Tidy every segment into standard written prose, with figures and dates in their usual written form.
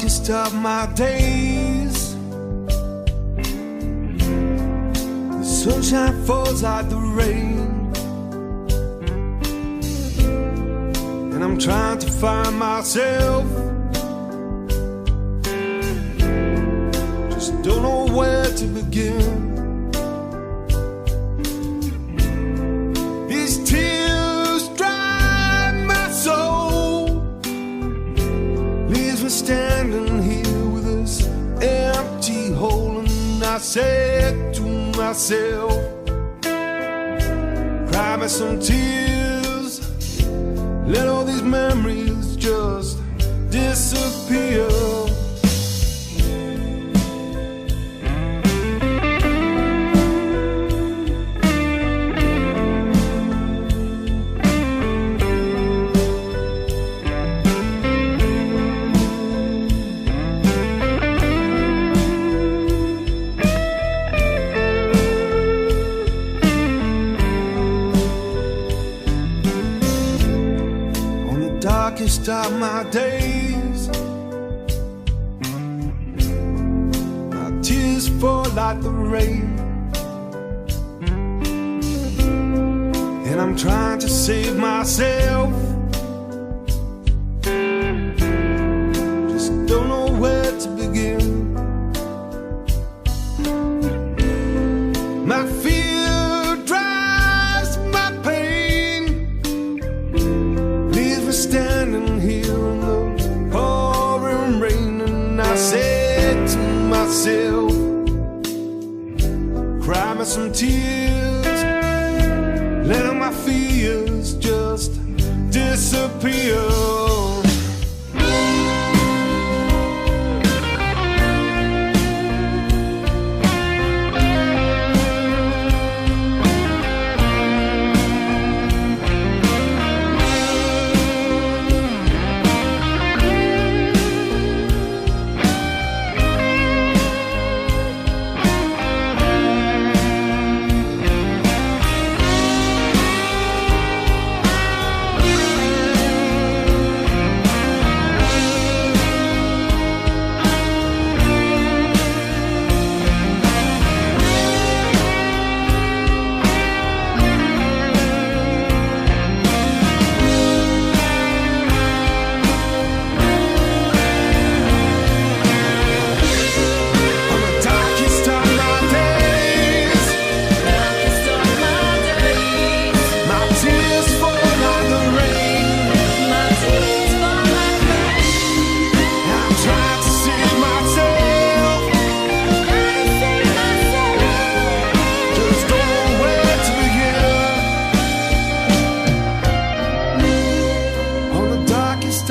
darkest of my days, the sunshine falls like the rain, and I'm trying to find myself. Just don't know where to begin. These tears dry my soul, leaves me standing here with this empty hole. And I said to myself, cry me some tears, let all these memories just disappear. Darkest of my days, my tears fall like the rain, and I'm trying to save myself. Just don't know where to begin. My fear drives my pain, leaves me standing here in the pouring rain. And I said to myself, cry me some tears, let all my fears just disappear.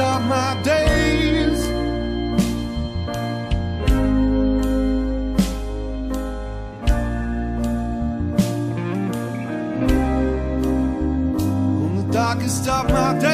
Of my days, on the darkest of my days.